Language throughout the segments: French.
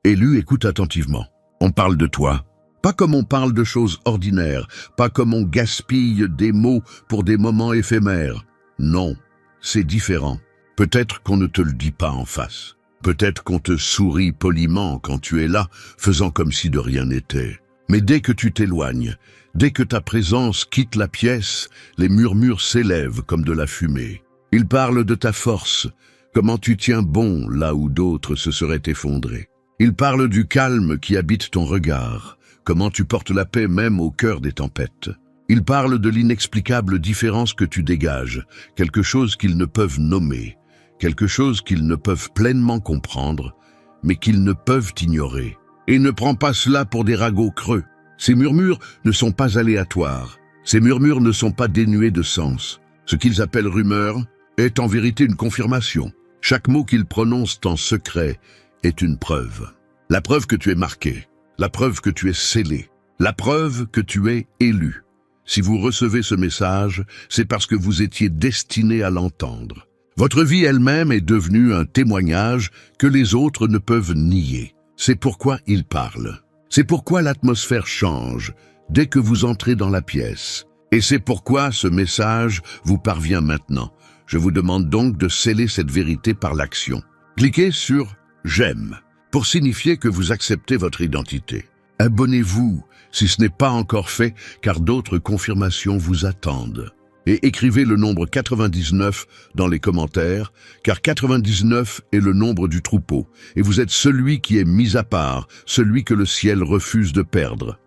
Élu, écoute attentivement. On parle de toi. Pas comme on parle de choses ordinaires, pas comme on gaspille des mots pour des moments éphémères. Non, c'est différent. Peut-être qu'on ne te le dit pas en face. Peut-être qu'on te sourit poliment quand tu es là, faisant comme si de rien n'était. Mais dès que tu t'éloignes, dès que ta présence quitte la pièce, les murmures s'élèvent comme de la fumée. Ils parlent de ta force, comment tu tiens bon là où d'autres se seraient effondrés. Ils parlent du calme qui habite ton regard, comment tu portes la paix même au cœur des tempêtes. Ils parlent de l'inexplicable différence que tu dégages, quelque chose qu'ils ne peuvent nommer, quelque chose qu'ils ne peuvent pleinement comprendre, mais qu'ils ne peuvent ignorer. Et ne prends pas cela pour des ragots creux. Ces murmures ne sont pas aléatoires. Ces murmures ne sont pas dénués de sens. Ce qu'ils appellent rumeur est en vérité une confirmation. Chaque mot qu'ils prononcent en secret est une preuve. La preuve que tu es marqué, la preuve que tu es scellé, la preuve que tu es élu. Si vous recevez ce message, c'est parce que vous étiez destiné à l'entendre. Votre vie elle-même est devenue un témoignage que les autres ne peuvent nier. C'est pourquoi ils parlent. C'est pourquoi l'atmosphère change dès que vous entrez dans la pièce. Et c'est pourquoi ce message vous parvient maintenant. Je vous demande donc de sceller cette vérité par l'action. Cliquez sur « J'aime » pour signifier que vous acceptez votre identité. Abonnez-vous si ce n'est pas encore fait, car d'autres confirmations vous attendent. Et écrivez le nombre 99 dans les commentaires, car 99 est le nombre du troupeau, et vous êtes celui qui est mis à part, celui que le ciel refuse de perdre.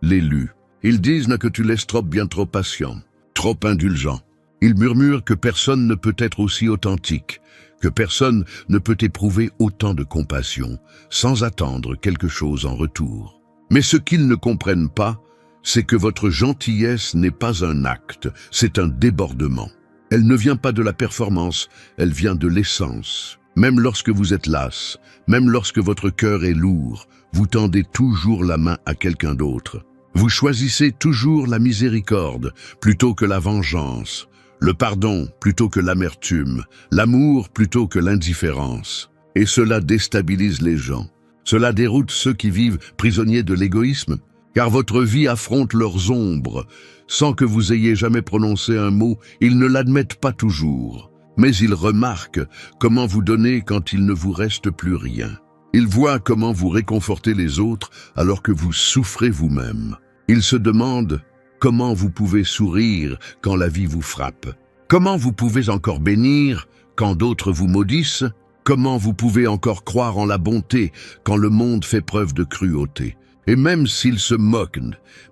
L'élu. Ils disent que tu laisses bien trop patient, trop indulgent. Ils murmurent que personne ne peut être aussi authentique, que personne ne peut éprouver autant de compassion, sans attendre quelque chose en retour. Mais ce qu'ils ne comprennent pas, c'est que votre gentillesse n'est pas un acte, c'est un débordement. Elle ne vient pas de la performance, elle vient de l'essence. Même lorsque vous êtes las, même lorsque votre cœur est lourd, vous tendez toujours la main à quelqu'un d'autre. Vous choisissez toujours la miséricorde plutôt que la vengeance, le pardon plutôt que l'amertume, l'amour plutôt que l'indifférence. Et cela déstabilise les gens. Cela déroute ceux qui vivent prisonniers de l'égoïsme, car votre vie affronte leurs ombres. Sans que vous ayez jamais prononcé un mot, ils ne l'admettent pas toujours. Mais ils remarquent comment vous donnez quand il ne vous reste plus rien. Ils voient comment vous réconfortez les autres alors que vous souffrez vous-même. Ils se demandent comment vous pouvez sourire quand la vie vous frappe. Comment vous pouvez encore bénir quand d'autres vous maudissent? Comment vous pouvez encore croire en la bonté quand le monde fait preuve de cruauté? Et même s'ils se moquent,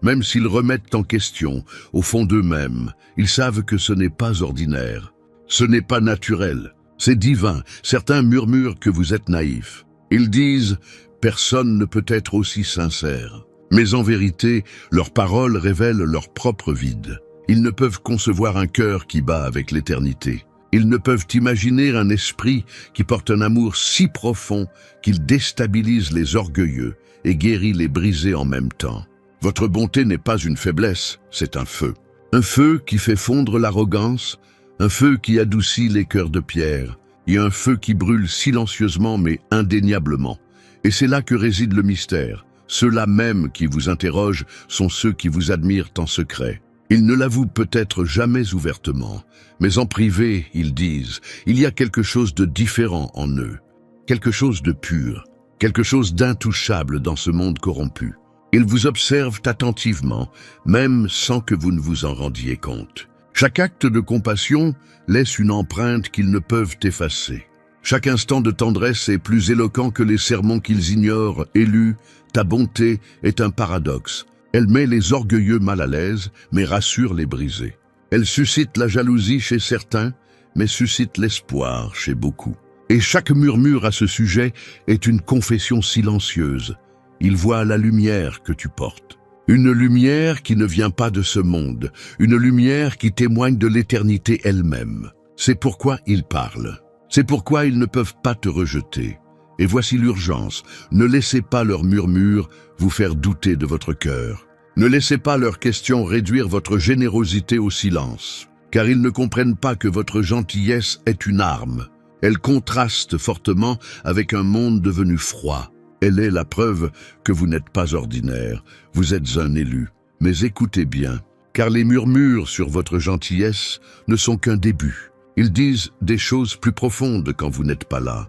même s'ils remettent en question, au fond d'eux-mêmes, ils savent que ce n'est pas ordinaire. Ce n'est pas naturel, c'est divin. Certains murmurent que vous êtes naïf. Ils disent « personne ne peut être aussi sincère ». Mais en vérité, leurs paroles révèlent leur propre vide. Ils ne peuvent concevoir un cœur qui bat avec l'éternité. Ils ne peuvent imaginer un esprit qui porte un amour si profond qu'il déstabilise les orgueilleux et guérit les brisés en même temps. Votre bonté n'est pas une faiblesse, c'est un feu. Un feu qui fait fondre l'arrogance, un feu qui adoucit les cœurs de pierre, et un feu qui brûle silencieusement mais indéniablement. Et c'est là que réside le mystère. Ceux-là même qui vous interrogent sont ceux qui vous admirent en secret. Ils ne l'avouent peut-être jamais ouvertement, mais en privé, ils disent, il y a quelque chose de différent en eux, quelque chose de pur, quelque chose d'intouchable dans ce monde corrompu. Ils vous observent attentivement, même sans que vous ne vous en rendiez compte. Chaque acte de compassion laisse une empreinte qu'ils ne peuvent effacer. Chaque instant de tendresse est plus éloquent que les sermons qu'ils ignorent. Élu, ta bonté est un paradoxe. Elle met les orgueilleux mal à l'aise, mais rassure les brisés. Elle suscite la jalousie chez certains, mais suscite l'espoir chez beaucoup. Et chaque murmure à ce sujet est une confession silencieuse. Il voit la lumière que tu portes. Une lumière qui ne vient pas de ce monde, une lumière qui témoigne de l'éternité elle-même. C'est pourquoi ils parlent. C'est pourquoi ils ne peuvent pas te rejeter. Et voici l'urgence. Ne laissez pas leurs murmures vous faire douter de votre cœur. Ne laissez pas leurs questions réduire votre générosité au silence, car ils ne comprennent pas que votre gentillesse est une arme. Elle contraste fortement avec un monde devenu froid. Elle est la preuve que vous n'êtes pas ordinaire, vous êtes un élu. Mais écoutez bien, car les murmures sur votre gentillesse ne sont qu'un début. Ils disent des choses plus profondes quand vous n'êtes pas là,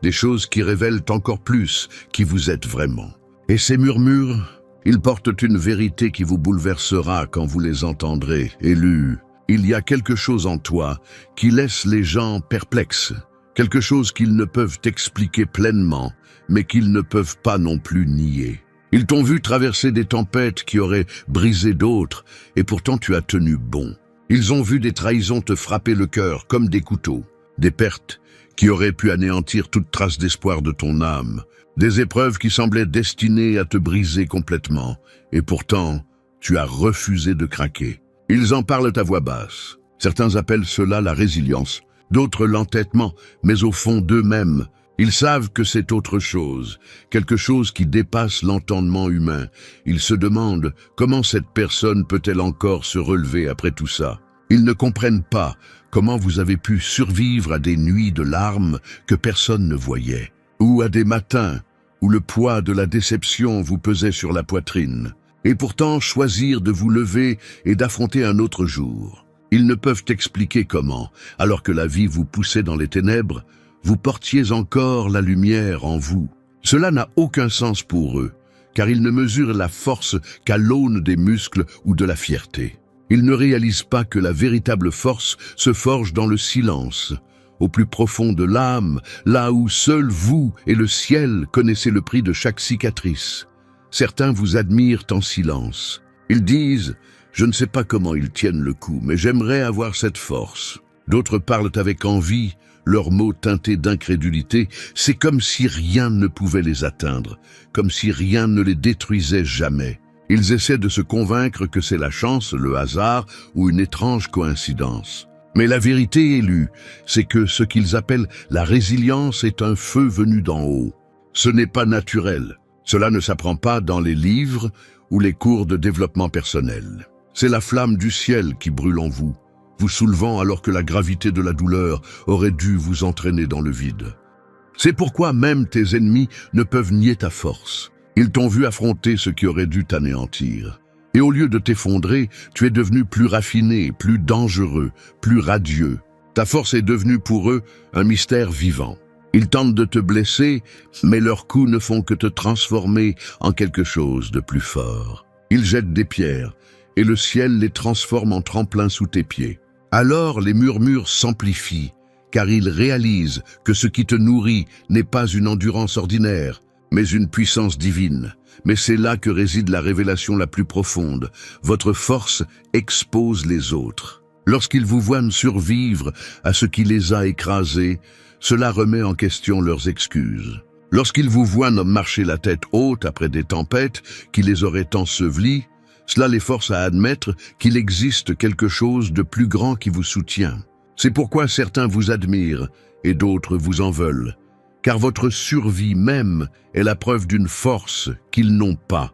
des choses qui révèlent encore plus qui vous êtes vraiment. Et ces murmures, ils portent une vérité qui vous bouleversera quand vous les entendrez. Élu, il y a quelque chose en toi qui laisse les gens perplexes, quelque chose qu'ils ne peuvent expliquer pleinement, mais qu'ils ne peuvent pas non plus nier. Ils t'ont vu traverser des tempêtes qui auraient brisé d'autres, et pourtant tu as tenu bon. Ils ont vu des trahisons te frapper le cœur comme des couteaux, des pertes qui auraient pu anéantir toute trace d'espoir de ton âme, des épreuves qui semblaient destinées à te briser complètement, et pourtant tu as refusé de craquer. Ils en parlent à voix basse. Certains appellent cela la résilience, d'autres l'entêtement, mais au fond d'eux-mêmes, ils savent que c'est autre chose, quelque chose qui dépasse l'entendement humain. Ils se demandent comment cette personne peut-elle encore se relever après tout ça. Ils ne comprennent pas comment vous avez pu survivre à des nuits de larmes que personne ne voyait, ou à des matins où le poids de la déception vous pesait sur la poitrine, et pourtant choisir de vous lever et d'affronter un autre jour. Ils ne peuvent expliquer comment, alors que la vie vous poussait dans les ténèbres, vous portiez encore la lumière en vous. Cela n'a aucun sens pour eux, car ils ne mesurent la force qu'à l'aune des muscles ou de la fierté. Ils ne réalisent pas que la véritable force se forge dans le silence, au plus profond de l'âme, là où seul vous et le ciel connaissez le prix de chaque cicatrice. Certains vous admirent en silence. Ils disent « Je ne sais pas comment ils tiennent le coup, mais j'aimerais avoir cette force ». D'autres parlent avec envie, leurs mots teintés d'incrédulité, c'est comme si rien ne pouvait les atteindre, comme si rien ne les détruisait jamais. Ils essaient de se convaincre que c'est la chance, le hasard ou une étrange coïncidence. Mais la vérité élue, c'est que ce qu'ils appellent la résilience est un feu venu d'en haut. Ce n'est pas naturel. Cela ne s'apprend pas dans les livres ou les cours de développement personnel. C'est la flamme du ciel qui brûle en vous, vous soulevant alors que la gravité de la douleur aurait dû vous entraîner dans le vide. C'est pourquoi même tes ennemis ne peuvent nier ta force. Ils t'ont vu affronter ce qui aurait dû t'anéantir. Et au lieu de t'effondrer, tu es devenu plus raffiné, plus dangereux, plus radieux. Ta force est devenue pour eux un mystère vivant. Ils tentent de te blesser, mais leurs coups ne font que te transformer en quelque chose de plus fort. Ils jettent des pierres, et le ciel les transforme en tremplin sous tes pieds. Alors les murmures s'amplifient, car ils réalisent que ce qui te nourrit n'est pas une endurance ordinaire, mais une puissance divine. Mais c'est là que réside la révélation la plus profonde. Votre force expose les autres. Lorsqu'ils vous voient survivre à ce qui les a écrasés, cela remet en question leurs excuses. Lorsqu'ils vous voient marcher la tête haute après des tempêtes qui les auraient ensevelis, cela les force à admettre qu'il existe quelque chose de plus grand qui vous soutient. C'est pourquoi certains vous admirent et d'autres vous en veulent, car votre survie même est la preuve d'une force qu'ils n'ont pas.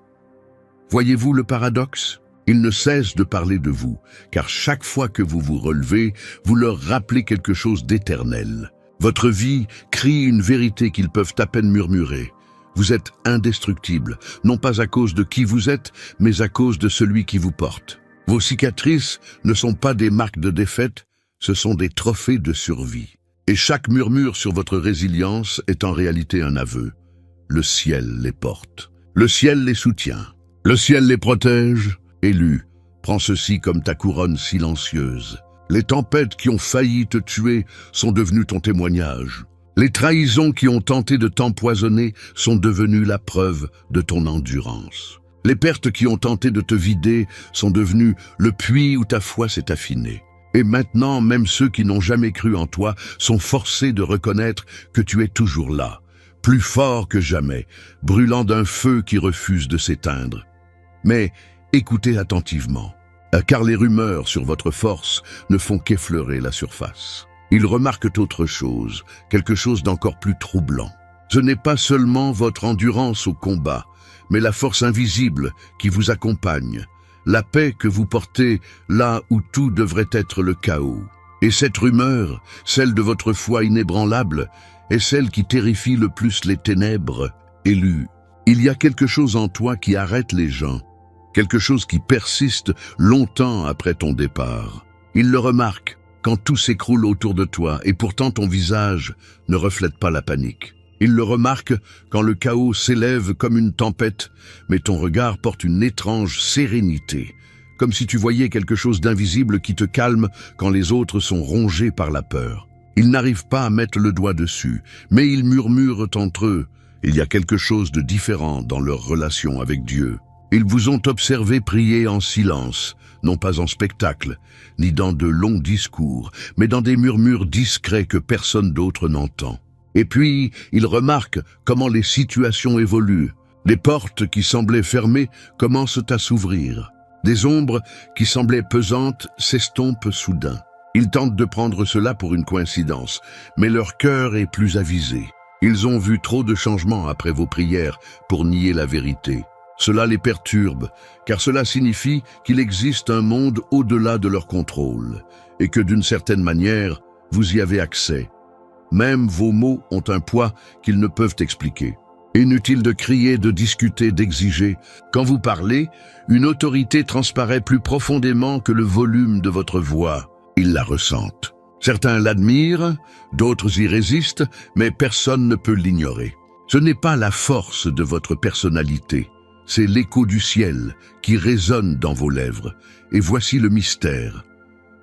Voyez-vous le paradoxe ? Ils ne cessent de parler de vous, car chaque fois que vous vous relevez, vous leur rappelez quelque chose d'éternel. Votre vie crie une vérité qu'ils peuvent à peine murmurer. Vous êtes indestructible, non pas à cause de qui vous êtes, mais à cause de celui qui vous porte. Vos cicatrices ne sont pas des marques de défaite, ce sont des trophées de survie. Et chaque murmure sur votre résilience est en réalité un aveu. Le ciel les porte. Le ciel les soutient. Le ciel les protège. Élu, prends ceci comme ta couronne silencieuse. Les tempêtes qui ont failli te tuer sont devenues ton témoignage. Les trahisons qui ont tenté de t'empoisonner sont devenues la preuve de ton endurance. Les pertes qui ont tenté de te vider sont devenues le puits où ta foi s'est affinée. Et maintenant, même ceux qui n'ont jamais cru en toi sont forcés de reconnaître que tu es toujours là, plus fort que jamais, brûlant d'un feu qui refuse de s'éteindre. Mais écoutez attentivement, car les rumeurs sur votre force ne font qu'effleurer la surface. Ils remarquent autre chose, quelque chose d'encore plus troublant. Ce n'est pas seulement votre endurance au combat, mais la force invisible qui vous accompagne, la paix que vous portez là où tout devrait être le chaos. Et cette rumeur, celle de votre foi inébranlable, est celle qui terrifie le plus les ténèbres. Élu, il y a quelque chose en toi qui arrête les gens, quelque chose qui persiste longtemps après ton départ. Ils le remarquent quand tout s'écroule autour de toi et pourtant ton visage ne reflète pas la panique. Ils le remarquent quand le chaos s'élève comme une tempête, mais ton regard porte une étrange sérénité, comme si tu voyais quelque chose d'invisible qui te calme quand les autres sont rongés par la peur. Ils n'arrivent pas à mettre le doigt dessus, mais ils murmurent entre eux. Il y a quelque chose de différent dans leur relation avec Dieu. Ils vous ont observé prier en silence, non pas en spectacle, ni dans de longs discours, mais dans des murmures discrets que personne d'autre n'entend. Et puis, ils remarquent comment les situations évoluent. Les portes qui semblaient fermées commencent à s'ouvrir. Des ombres qui semblaient pesantes s'estompent soudain. Ils tentent de prendre cela pour une coïncidence, mais leur cœur est plus avisé. Ils ont vu trop de changements après vos prières pour nier la vérité. Cela les perturbe, car cela signifie qu'il existe un monde au-delà de leur contrôle, et que d'une certaine manière, vous y avez accès. Même vos mots ont un poids qu'ils ne peuvent expliquer. Inutile de crier, de discuter, d'exiger. Quand vous parlez, une autorité transparaît plus profondément que le volume de votre voix. Ils la ressentent. Certains l'admirent, d'autres y résistent, mais personne ne peut l'ignorer. Ce n'est pas la force de votre personnalité, c'est l'écho du ciel qui résonne dans vos lèvres. Et voici le mystère.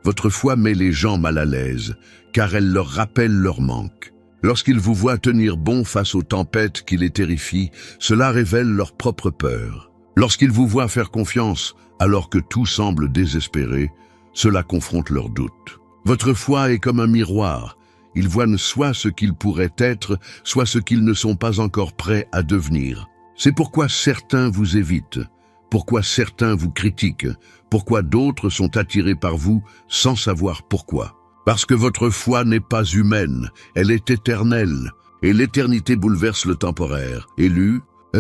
Votre foi met les gens mal à l'aise, car elle leur rappelle leur manque. Lorsqu'ils vous voient tenir bon face aux tempêtes qui les terrifient, cela révèle leur propre peur. Lorsqu'ils vous voient faire confiance alors que tout semble désespéré, cela confronte leurs doutes. Votre foi est comme un miroir. Ils voient soit ce qu'ils pourraient être, soit ce qu'ils ne sont pas encore prêts à devenir. C'est pourquoi certains vous évitent, pourquoi certains vous critiquent, pourquoi d'autres sont attirés par vous sans savoir pourquoi. Parce que votre foi n'est pas humaine, elle est éternelle, et l'éternité bouleverse le temporaire. Élu,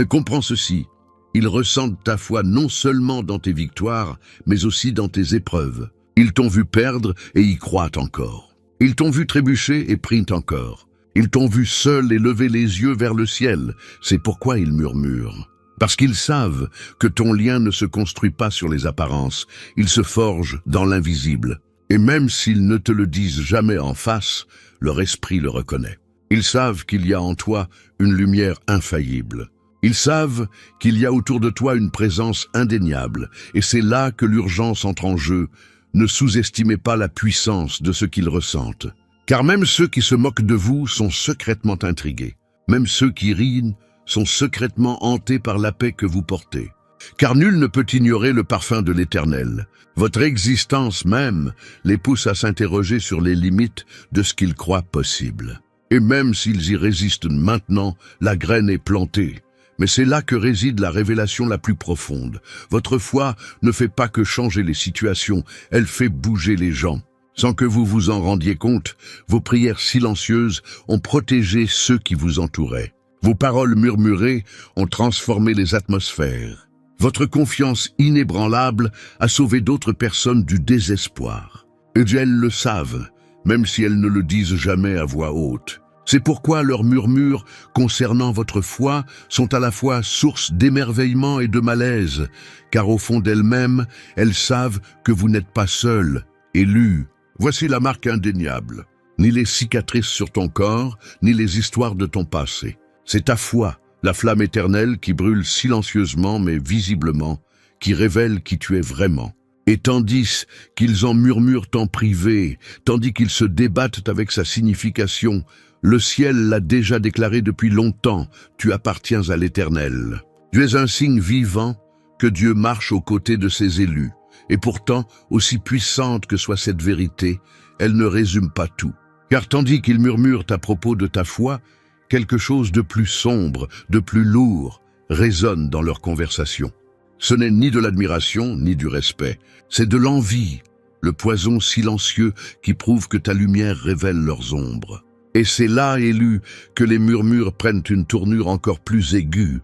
comprends ceci, ils ressentent ta foi non seulement dans tes victoires, mais aussi dans tes épreuves. Ils t'ont vu perdre et y croient encore. Ils t'ont vu trébucher et prient encore. Ils t'ont vu seul et lever les yeux vers le ciel, c'est pourquoi ils murmurent. Parce qu'ils savent que ton lien ne se construit pas sur les apparences, il se forge dans l'invisible. Et même s'ils ne te le disent jamais en face, leur esprit le reconnaît. Ils savent qu'il y a en toi une lumière infaillible. Ils savent qu'il y a autour de toi une présence indéniable, et c'est là que l'urgence entre en jeu. Ne sous-estimez pas la puissance de ce qu'ils ressentent. Car même ceux qui se moquent de vous sont secrètement intrigués. Même ceux qui rient sont secrètement hantés par la paix que vous portez. Car nul ne peut ignorer le parfum de l'Éternel. Votre existence même les pousse à s'interroger sur les limites de ce qu'ils croient possible. Et même s'ils y résistent maintenant, la graine est plantée. Mais c'est là que réside la révélation la plus profonde. Votre foi ne fait pas que changer les situations, elle fait bouger les gens. Sans que vous vous en rendiez compte, vos prières silencieuses ont protégé ceux qui vous entouraient. Vos paroles murmurées ont transformé les atmosphères. Votre confiance inébranlable a sauvé d'autres personnes du désespoir. Et elles le savent, même si elles ne le disent jamais à voix haute. C'est pourquoi leurs murmures concernant votre foi sont à la fois source d'émerveillement et de malaise, car au fond d'elles-mêmes, elles savent que vous n'êtes pas seul, élu. Voici la marque indéniable. Ni les cicatrices sur ton corps, ni les histoires de ton passé. C'est ta foi, la flamme éternelle qui brûle silencieusement mais visiblement, qui révèle qui tu es vraiment. Et tandis qu'ils en murmurent en privé, tandis qu'ils se débattent avec sa signification, le ciel l'a déjà déclaré depuis longtemps, tu appartiens à l'Éternel. Tu es un signe vivant que Dieu marche aux côtés de ses élus. Et pourtant, aussi puissante que soit cette vérité, elle ne résume pas tout. Car tandis qu'ils murmurent à propos de ta foi, quelque chose de plus sombre, de plus lourd, résonne dans leur conversation. Ce n'est ni de l'admiration, ni du respect, c'est de l'envie, le poison silencieux qui prouve que ta lumière révèle leurs ombres. Et c'est là, élu, que les murmures prennent une tournure encore plus aiguë.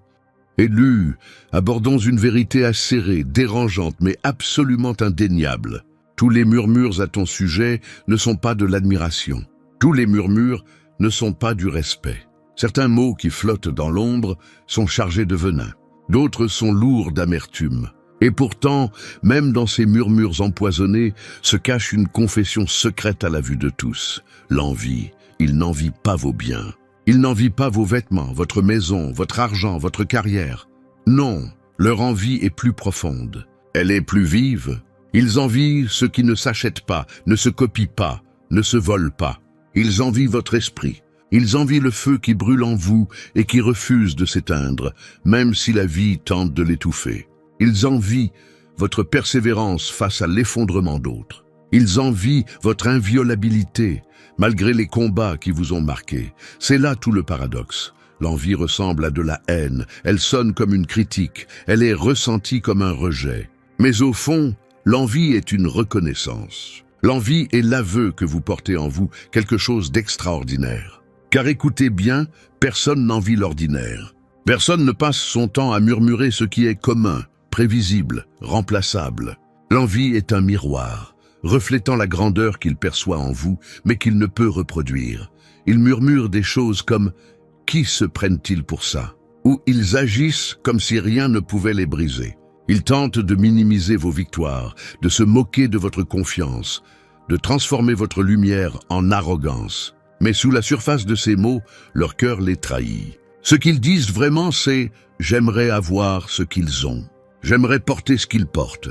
Élu, abordons une vérité acérée, dérangeante, mais absolument indéniable. Tous les murmures à ton sujet ne sont pas de l'admiration. Tous les murmures ne sont pas du respect. Certains mots qui flottent dans l'ombre sont chargés de venin. D'autres sont lourds d'amertume. Et pourtant, même dans ces murmures empoisonnés, se cache une confession secrète à la vue de tous. L'envie. Il n'envie pas vos biens. Il n'envie pas vos vêtements, votre maison, votre argent, votre carrière. Non, leur envie est plus profonde. Elle est plus vive. Ils envient ce qui ne s'achète pas, ne se copie pas, ne se vole pas. Ils envient votre esprit. Ils envient le feu qui brûle en vous et qui refuse de s'éteindre, même si la vie tente de l'étouffer. Ils envient votre persévérance face à l'effondrement d'autres. Ils envient votre inviolabilité, malgré les combats qui vous ont marqué. C'est là tout le paradoxe. L'envie ressemble à de la haine, elle sonne comme une critique, elle est ressentie comme un rejet. Mais au fond, l'envie est une reconnaissance. L'envie est l'aveu que vous portez en vous quelque chose d'extraordinaire. Car écoutez bien, personne n'envie l'ordinaire. Personne ne passe son temps à murmurer ce qui est commun, prévisible, remplaçable. L'envie est un miroir, reflétant la grandeur qu'il perçoit en vous, mais qu'il ne peut reproduire. Il murmure des choses comme « Qui se prennent-ils pour ça ?» ou ils agissent comme si rien ne pouvait les briser. Ils tentent de minimiser vos victoires, de se moquer de votre confiance, de transformer votre lumière en arrogance. Mais sous la surface de ces mots, leur cœur les trahit. Ce qu'ils disent vraiment, c'est « J'aimerais avoir ce qu'ils ont. J'aimerais porter ce qu'ils portent.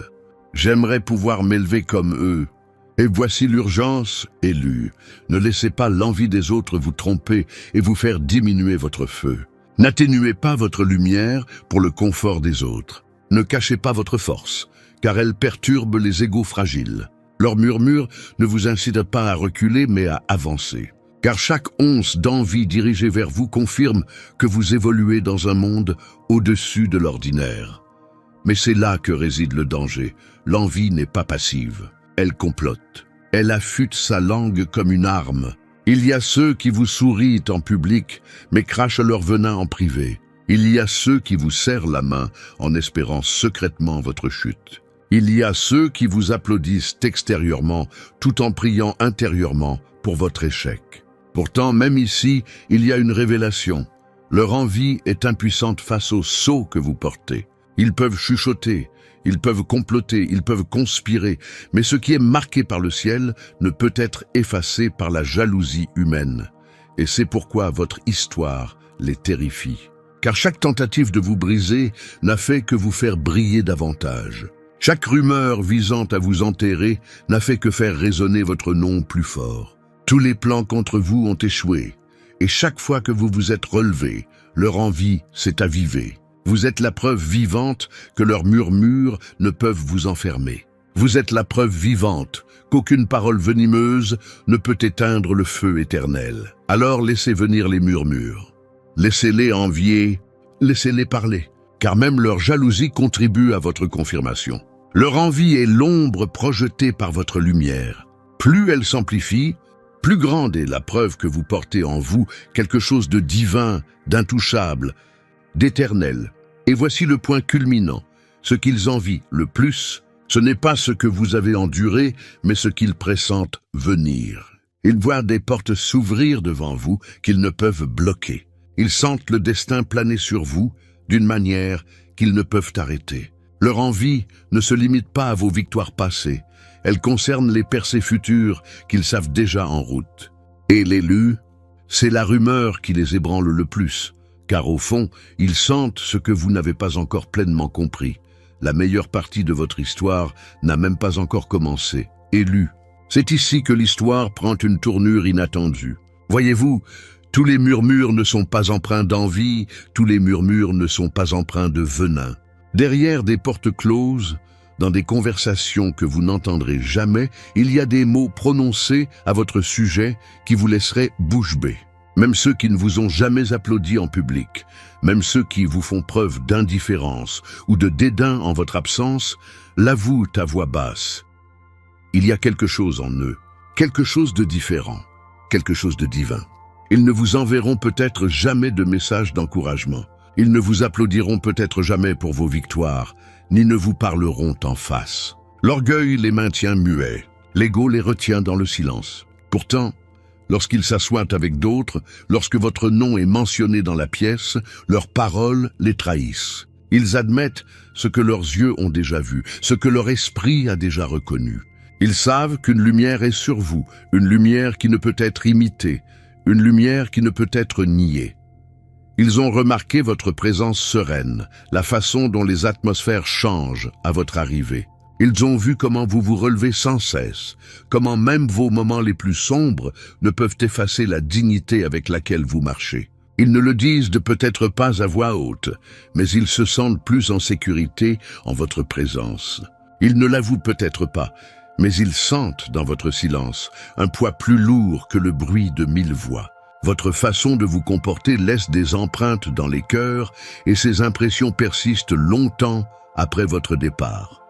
J'aimerais pouvoir m'élever comme eux. » Et voici l'urgence élue. Ne laissez pas l'envie des autres vous tromper et vous faire diminuer votre feu. N'atténuez pas votre lumière pour le confort des autres. Ne cachez pas votre force, car elle perturbe les égos fragiles. Leur murmure ne vous incite pas à reculer, mais à avancer. Car chaque once d'envie dirigée vers vous confirme que vous évoluez dans un monde au-dessus de l'ordinaire. Mais c'est là que réside le danger. L'envie n'est pas passive. Elle complote. Elle affûte sa langue comme une arme. Il y a ceux qui vous sourient en public, mais crachent leur venin en privé. Il y a ceux qui vous serrent la main en espérant secrètement votre chute. Il y a ceux qui vous applaudissent extérieurement tout en priant intérieurement pour votre échec. Pourtant, même ici, il y a une révélation. Leur envie est impuissante face au sceau que vous portez. Ils peuvent chuchoter, ils peuvent comploter, ils peuvent conspirer, mais ce qui est marqué par le ciel ne peut être effacé par la jalousie humaine. Et c'est pourquoi votre histoire les terrifie. Car chaque tentative de vous briser n'a fait que vous faire briller davantage. Chaque rumeur visant à vous enterrer n'a fait que faire résonner votre nom plus fort. Tous les plans contre vous ont échoué, et chaque fois que vous vous êtes relevé, leur envie s'est avivée. Vous êtes la preuve vivante que leurs murmures ne peuvent vous enfermer. Vous êtes la preuve vivante qu'aucune parole venimeuse ne peut éteindre le feu éternel. Alors laissez venir les murmures. Laissez-les envier, laissez-les parler, car même leur jalousie contribue à votre confirmation. Leur envie est l'ombre projetée par votre lumière. Plus elle s'amplifie, plus grande est la preuve que vous portez en vous quelque chose de divin, d'intouchable, d'éternel. Et voici le point culminant. Ce qu'ils envient le plus, ce n'est pas ce que vous avez enduré, mais ce qu'ils pressentent venir. Ils voient des portes s'ouvrir devant vous qu'ils ne peuvent bloquer. Ils sentent le destin planer sur vous d'une manière qu'ils ne peuvent arrêter. Leur envie ne se limite pas à vos victoires passées. Elle concerne les percées futures qu'ils savent déjà en route. Et l'élu, c'est la rumeur qui les ébranle le plus. Car au fond, ils sentent ce que vous n'avez pas encore pleinement compris. La meilleure partie de votre histoire n'a même pas encore commencé. Élu. C'est ici que l'histoire prend une tournure inattendue. Voyez-vous, tous les murmures ne sont pas empreints d'envie, tous les murmures ne sont pas empreints de venin. Derrière des portes closes, dans des conversations que vous n'entendrez jamais, il y a des mots prononcés à votre sujet qui vous laisseraient bouche bée. Même ceux qui ne vous ont jamais applaudi en public, même ceux qui vous font preuve d'indifférence ou de dédain en votre absence, l'avouent à voix basse. Il y a quelque chose en eux, quelque chose de différent, quelque chose de divin. Ils ne vous enverront peut-être jamais de messages d'encouragement. Ils ne vous applaudiront peut-être jamais pour vos victoires, ni ne vous parleront en face. L'orgueil les maintient muets, l'ego les retient dans le silence. Pourtant, Lorsqu'ils s'assoient avec d'autres, lorsque votre nom est mentionné dans la pièce, leurs paroles les trahissent. Ils admettent ce que leurs yeux ont déjà vu, ce que leur esprit a déjà reconnu. Ils savent qu'une lumière est sur vous, une lumière qui ne peut être imitée, une lumière qui ne peut être niée. Ils ont remarqué votre présence sereine, la façon dont les atmosphères changent à votre arrivée. Ils ont vu comment vous vous relevez sans cesse, comment même vos moments les plus sombres ne peuvent effacer la dignité avec laquelle vous marchez. Ils ne le disent peut-être pas à voix haute, mais ils se sentent plus en sécurité en votre présence. Ils ne l'avouent peut-être pas, mais ils sentent dans votre silence un poids plus lourd que le bruit de 1000 voix. Votre façon de vous comporter laisse des empreintes dans les cœurs et ces impressions persistent longtemps après votre départ.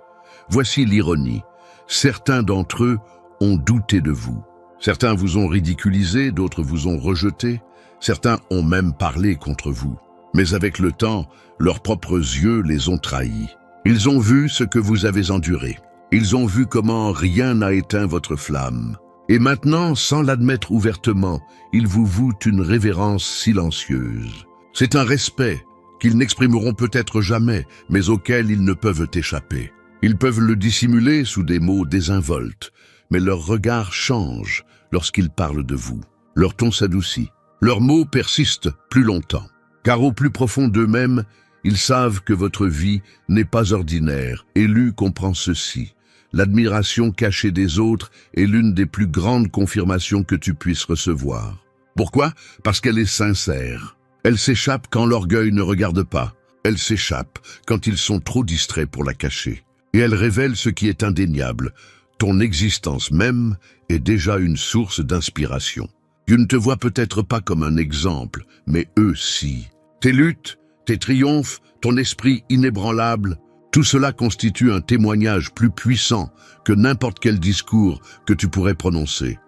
Voici l'ironie. Certains d'entre eux ont douté de vous. Certains vous ont ridiculisé, d'autres vous ont rejeté. Certains ont même parlé contre vous. Mais avec le temps, leurs propres yeux les ont trahis. Ils ont vu ce que vous avez enduré. Ils ont vu comment rien n'a éteint votre flamme. Et maintenant, sans l'admettre ouvertement, ils vous vouent une révérence silencieuse. C'est un respect qu'ils n'exprimeront peut-être jamais, mais auquel ils ne peuvent échapper. Ils peuvent le dissimuler sous des mots désinvoltes, mais leur regard change lorsqu'ils parlent de vous. Leur ton s'adoucit. Leurs mots persistent plus longtemps. Car au plus profond d'eux-mêmes, ils savent que votre vie n'est pas ordinaire. Élu comprend ceci. L'admiration cachée des autres est l'une des plus grandes confirmations que tu puisses recevoir. Pourquoi? Parce qu'elle est sincère. Elle s'échappe quand l'orgueil ne regarde pas. Elle s'échappe quand ils sont trop distraits pour la cacher. Et elle révèle ce qui est indéniable. Ton existence même est déjà une source d'inspiration. Tu ne te vois peut-être pas comme un exemple, mais eux si. Tes luttes, tes triomphes, ton esprit inébranlable, tout cela constitue un témoignage plus puissant que n'importe quel discours que tu pourrais prononcer.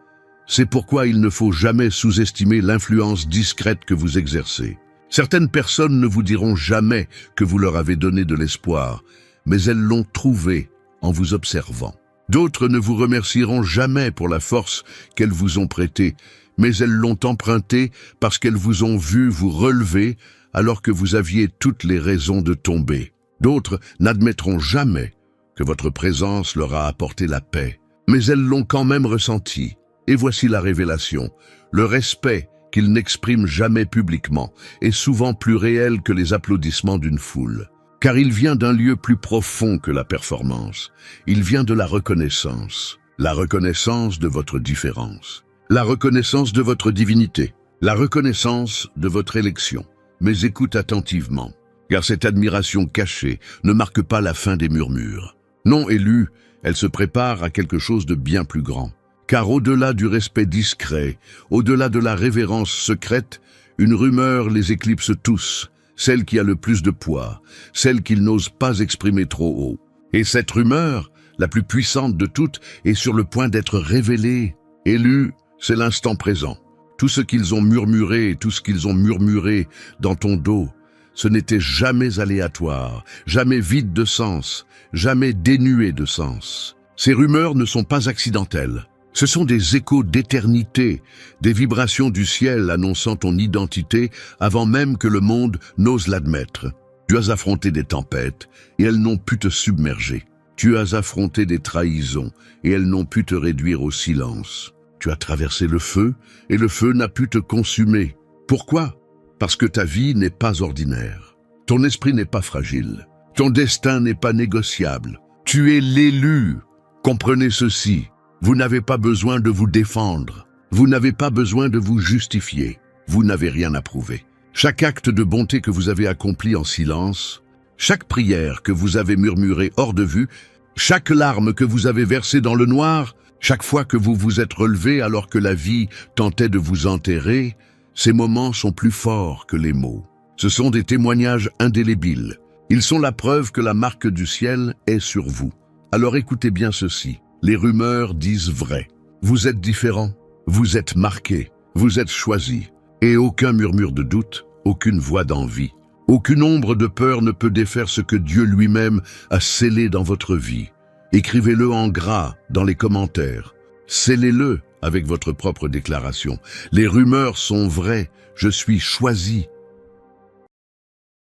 C'est pourquoi il ne faut jamais sous-estimer l'influence discrète que vous exercez. Certaines personnes ne vous diront jamais que vous leur avez donné de l'espoir, mais elles l'ont trouvé en vous observant. D'autres ne vous remercieront jamais pour la force qu'elles vous ont prêtée, mais elles l'ont empruntée parce qu'elles vous ont vu vous relever alors que vous aviez toutes les raisons de tomber. D'autres n'admettront jamais que votre présence leur a apporté la paix, mais elles l'ont quand même ressenti. Et voici la révélation. Le respect qu'ils n'expriment jamais publiquement est souvent plus réel que les applaudissements d'une foule. Car il vient d'un lieu plus profond que la performance. Il vient de la reconnaissance de votre différence, la reconnaissance de votre divinité, la reconnaissance de votre élection. Mais écoute attentivement, car cette admiration cachée ne marque pas la fin des murmures. Non élue, elle se prépare à quelque chose de bien plus grand. Car au-delà du respect discret, au-delà de la révérence secrète, une rumeur les éclipse tous, celle qui a le plus de poids, celle qu'ils n'osent pas exprimer trop haut. Et cette rumeur, la plus puissante de toutes, est sur le point d'être révélée. Élu, c'est l'instant présent. Tout ce qu'ils ont murmuré, tout ce qu'ils ont murmuré dans ton dos, ce n'était jamais aléatoire, jamais vide de sens, jamais dénué de sens. Ces rumeurs ne sont pas accidentelles. Ce sont des échos d'éternité, des vibrations du ciel annonçant ton identité avant même que le monde n'ose l'admettre. Tu as affronté des tempêtes et elles n'ont pu te submerger. Tu as affronté des trahisons et elles n'ont pu te réduire au silence. Tu as traversé le feu et le feu n'a pu te consumer. Pourquoi? Parce que ta vie n'est pas ordinaire. Ton esprit n'est pas fragile. Ton destin n'est pas négociable. Tu es l'élu. Comprenez ceci. Vous n'avez pas besoin de vous défendre. Vous n'avez pas besoin de vous justifier. Vous n'avez rien à prouver. Chaque acte de bonté que vous avez accompli en silence, chaque prière que vous avez murmurée hors de vue, chaque larme que vous avez versée dans le noir, chaque fois que vous vous êtes relevé alors que la vie tentait de vous enterrer, ces moments sont plus forts que les mots. Ce sont des témoignages indélébiles. Ils sont la preuve que la marque du ciel est sur vous. Alors écoutez bien ceci. Les rumeurs disent vrai. Vous êtes différent, vous êtes marqué, vous êtes choisi. Et aucun murmure de doute, aucune voix d'envie, aucune ombre de peur ne peut défaire ce que Dieu lui-même a scellé dans votre vie. Écrivez-le en gras dans les commentaires. Scellez-le avec votre propre déclaration. Les rumeurs sont vraies, je suis choisi,